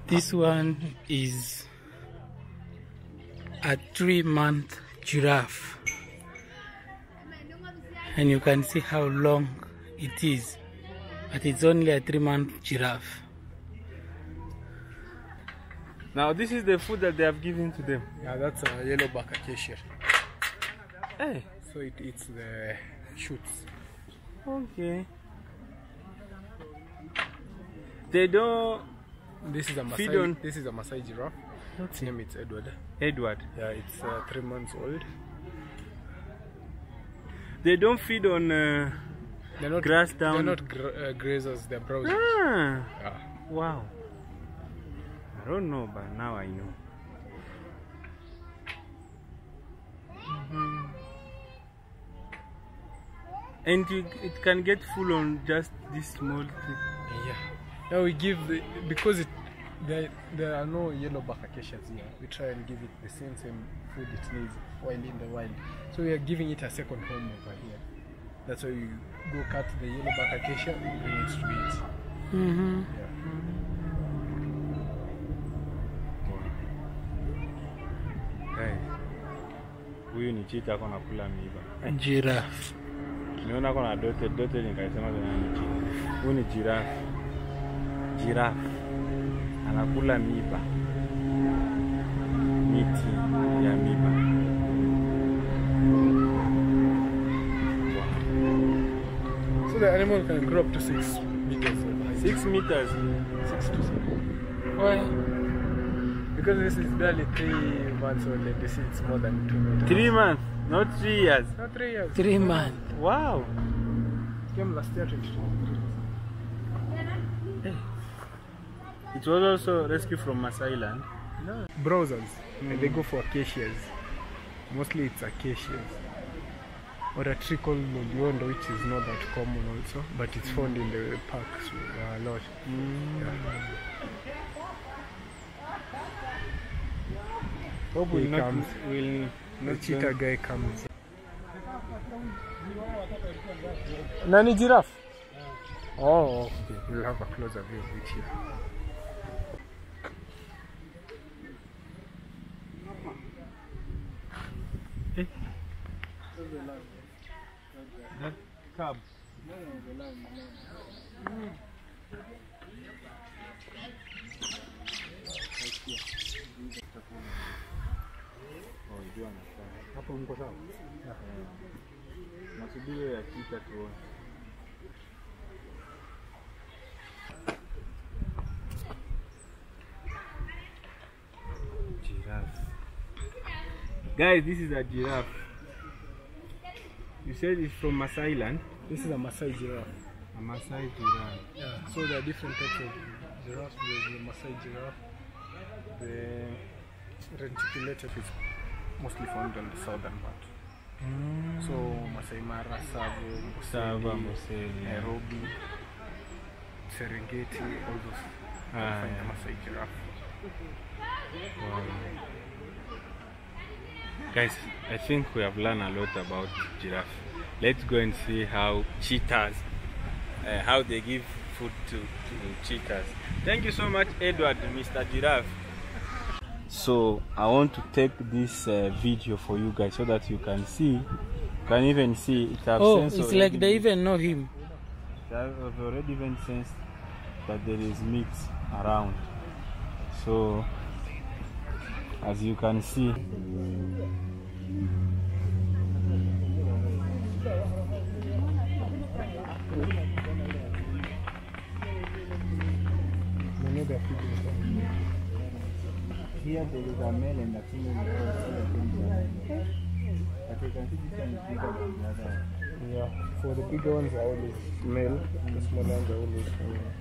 This one is a 3-month giraffe, and you can see how long it is, but it's only a 3-month giraffe. Now this is the food that they have given to them. Yeah, that's a yellowback acacia. Hey. So it eats the shoots. Okay. They don't. This is a feed Maasai. on. This is a Maasai giraffe. Its name is Edward. Edward. Yeah, it's 3 months old. They don't feed on They're not grass down. They're not grazers. They're browsers. Ah. Yeah. Wow. I don't know, but now I know. And it can get full on just this small thing. Yeah. Now we give because there are no yellowback acacias here. We try and give it the same food it needs while in the wild. So we are giving it a second home over here. That's why you go cut the yellowback acacia and bring it to eat. Yeah. Huyu ni cheetah ako nakula miiba. Giraffe. Niona kuna dote nikasema tena ni cheetah. Huyu ni giraffe. Giraffe anakula miiba. Miti ya miiba. So the animal can grow up to 6 meters. 6 meters. 6 to 7. Why? Because this is barely 3 months old and this is more than 2 meters. 3 months, not 3 years. Not 3 years. 3 months. Wow. Came last year 22. It was also rescued from Maasai land. No. Browsers. And they go for acacias. Mostly it's acacias. Or a tree called Loliondo, which is not that common also, but it's found in the parks a lot. Yeah. Hope He will comes. not The cheetah guy comes. Nani giraffe? Oh, okay. We'll have a closer view of it here. That cub. Hapo mko sawa? Nasubiri ya cheetah tuone. Giraffe. Guys, this is a giraffe. You said it's from Maasai land? This is a Maasai giraffe. A Maasai giraffe. Yeah. So there are different types of giraffes. There's the Maasai giraffe. The reticulated is mostly found on the southern part. So Masai Mara, Savo, Amboseli, Nairobi, Serengeti, all those find the Maasai giraffe. Wow. Guys, I think we have learned a lot about giraffe. Let's go and see how cheetahs, how they give food to cheetahs. Thank you so much, Edward, Mr. Giraffe. So I want to take this video for you guys so that you can see, you can even see it has sense. It's like they even know him. I've already even sensed that there is meat around. So as you can see, here there is a male and a female. But you can see this one is bigger than the other. Yeah, for the bigger ones are always male, the smaller ones are always female.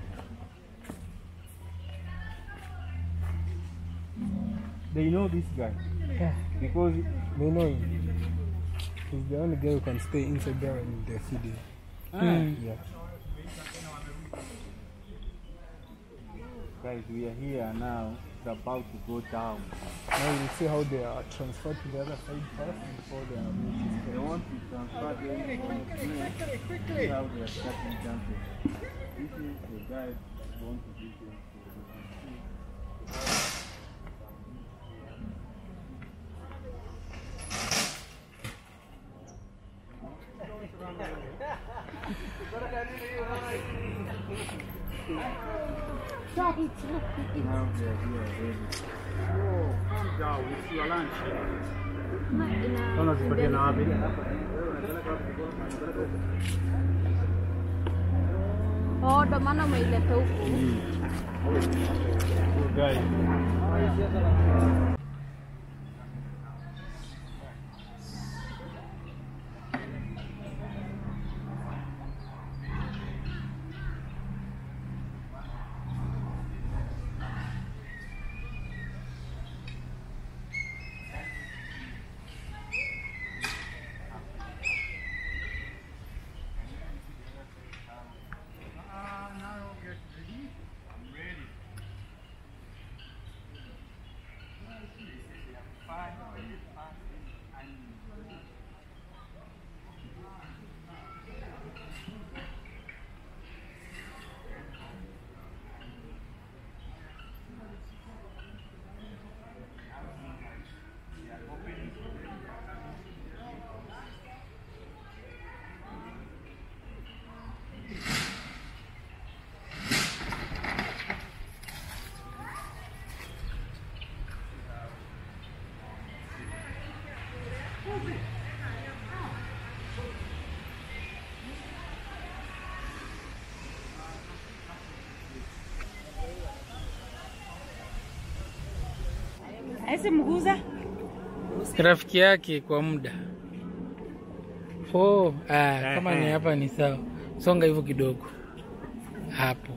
They know this guy. Yeah. Because they know him. He's the only guy who can stay inside there when they're feeding. Yeah. Guys, we are here now. It's about to go down. Now you see how they are transferred to the other side first before they are meeting. They want to transfer them from here. See how they are starting jumping. This is the guy who wants to do them. So you can see Stop it, look. Now they are here already. Oh, calm down. It's your lunch. Oh, ndo maana umeileta huku. Guys. Mguza rafiki yake kwa muda. Oh, kama ni hapa ni sawa. Songa hivyo kidogo.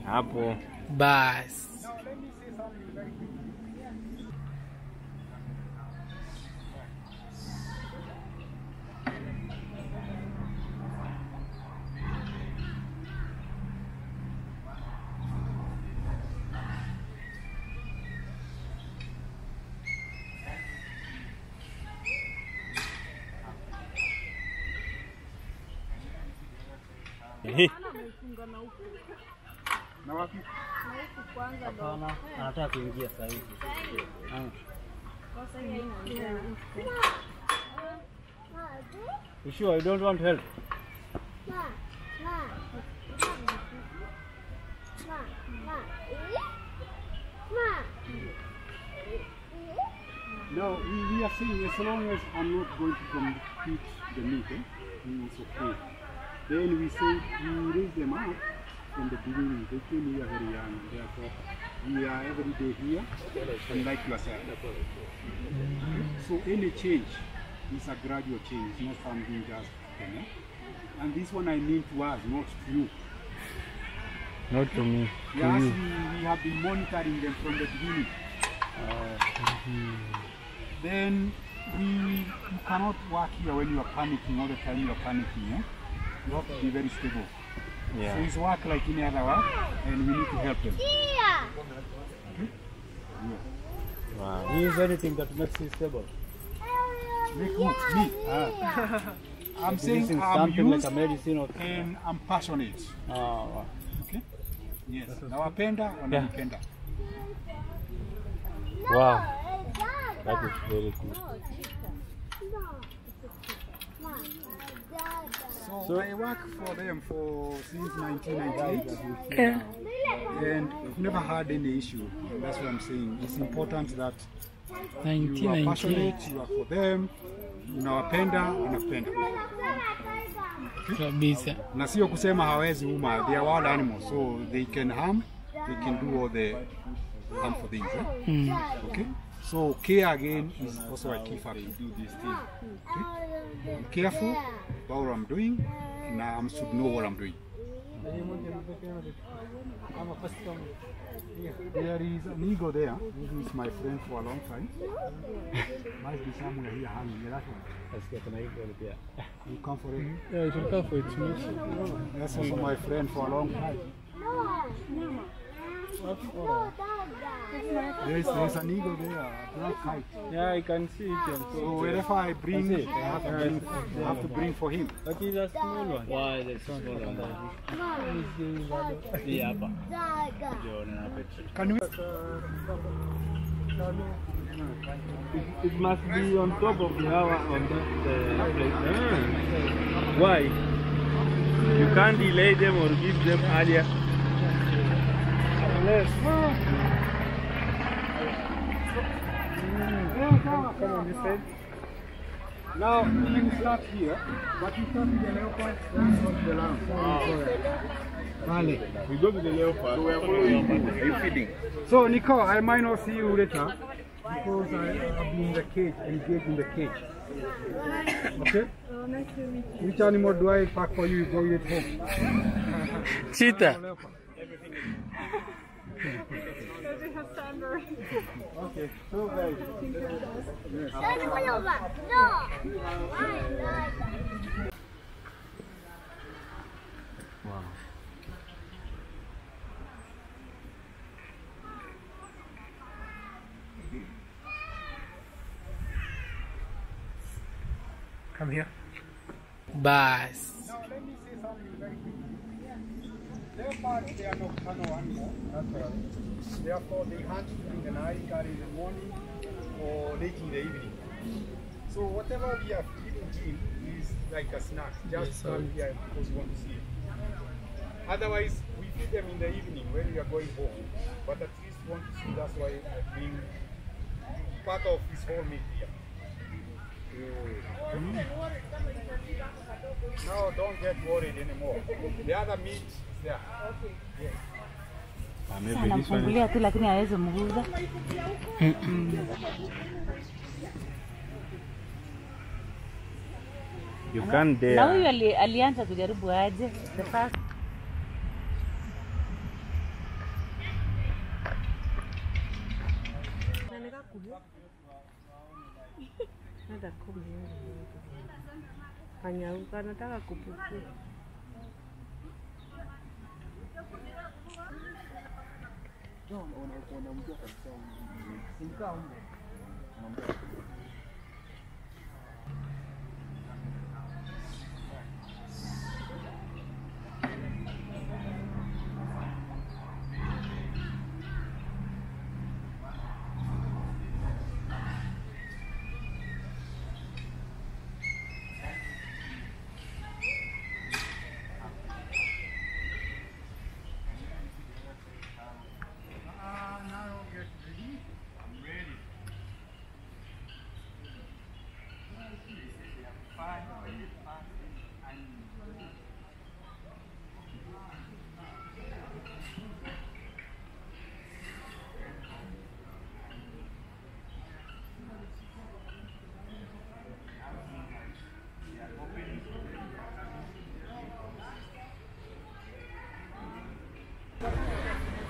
Hapo. Bas. Na wapi? Hapana, anataka kuingia sasa hivi. You sure you don't want help? No, we are saying as long as I'm not going to compete the meat, it's okay. Then we say we raise them up from the beginning. They came here very young, therefore we are every day here, and like yourself. So any change is a gradual change, it's not something just, and this one I mean to us, not to you. Not to me. Yes, we have been monitoring them from the beginning. Then you cannot work here when you are panicking all the time. You are panicking. Eh? You have to be very stable. Yeah. So it's work like any other work, and we need to help them. Okay? Wow. Use anything that makes you stable. Make me. I'm saying I'm something used like a medicine or and I'm passionate. Okay? Yes. Nawapenda, wananipenda. Wow. That is very good. So I work for them since 1998, and I've never had any issue. That's what I'm saying. It's important that you are passionate, you are for them, unawapenda, wanapenda. Kabisa. Na sio kusema hawezi uma, they are wild animals, so they can harm, they can do all the harmful things. Okay? So care again is also a key factor. Do this thing. Okay? I'm careful about what I'm doing, and I should know what I'm doing. There is an eagle there. This is my friend for a long time. Might be somewhere here hanging. That one. You come for it? Yeah, you should come for it. That's also my friend for a long time. There's an eagle there, a black kite. Yeah, I can see it. So wherever I bring, I have to bring for him. But it's a small one. Why the small one? Can we? It must be on top of the hour on that place. Why? You can't delay them or give them earlier. Come on this side. Now you can start here, but you start with the leopard and not the lamb. Vale. We go to the leopard. So we are following. Are you feeding? So Nico, I might not see you later because I have been in the cage, engaged in the cage. Okay? Oh, nice to meet you. Which animal do I pack for you? Go at home. Cheetah. Okay, so guys. Wow. Come here. Bas. Now let me say something very quickly. Leopards, they are nocturnal animals, naturally. Therefore, they hunt in the night or in the morning or late in the evening. So whatever we are giving him is like a snack. Just come here because we want to see it. Otherwise, we feed them in the evening when we are going home. But at least we want to see, that's why I bring part of his whole meat here. No, don't get worried anymore. The other meat is there. Yes. Anamfungulia tu lakini hawezi mguza. You can't dare. Na huyu alianza kujaribu aje. The first Panyauka nataka kupupu.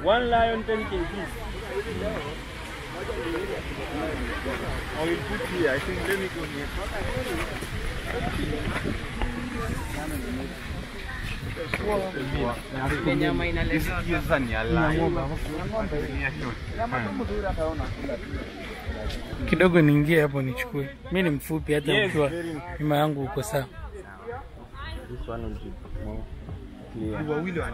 One lion 10 kg. I will put here. I think let me go here. Kidogo niingie hapo nichukue. Mimi ni mfupi hata ukiwa nyuma yangu uko sawa. This one will be more clear.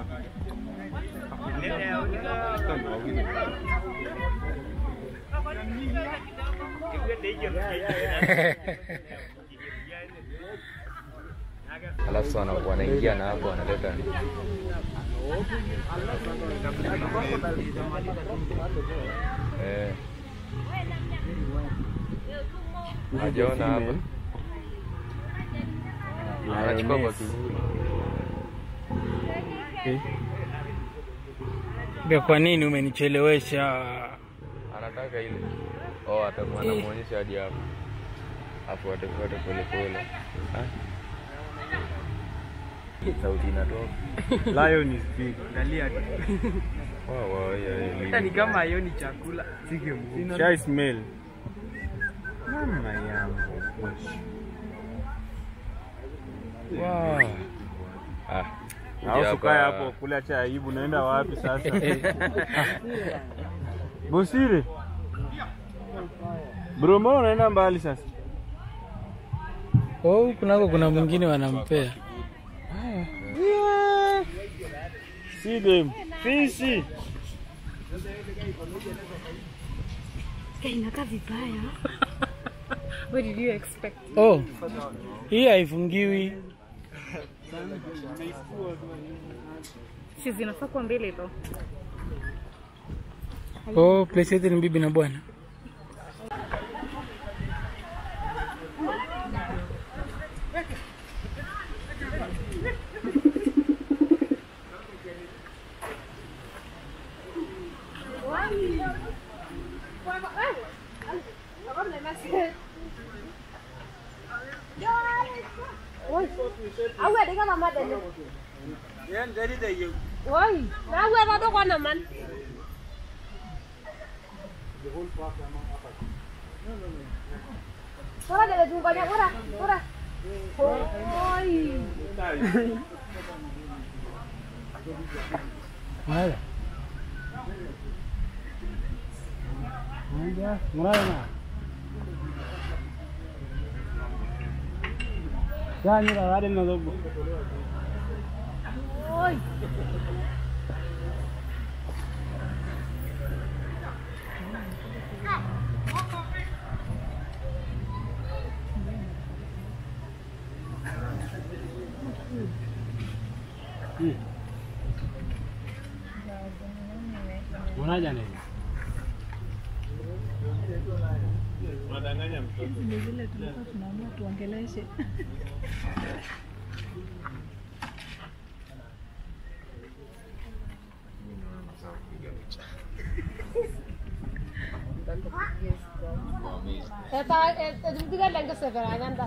Alafu wanaingia na hapo wanaleta Unajiona hapo. Anachukua kwa kivuli. Kwa nini umenichelewesha? Anataka ile. Oh, atakuwa anamuonyesha hadi hapo. Hapo atafuata pole pole. Sauti inatoka. Lion is big. Angalia. Wow, yeah. Hata ni kama hiyo ni chakula. Sige mguu. Chai smell. Mama yangu. Wow. Na usukae hapo kula cha aibu, naenda wapi sasa? Bosire. Bro, mbona unaenda mbali sasa? Oh, kuna mwingine wanampea. Yeah. See them. Fishy. Inakaa vibaya. What did you expect? Oh. Hii haifungiwi. Si zinafaa kwa mbele tu. Oh, place yetu ni bibi na bwana. Awe dengan mama dulu. Yan dari deh. Woi, na awe ada kau naman. Ora ada jumpa banyak ora. Woi. Mana? Mana? Mana? Jangan lupa ada nama tu. Oi. Mana jane? Unadanganya mtoto. Vile tulikuwa tunaamua tuongeleshe. Eta juga lengkap sekarang anda.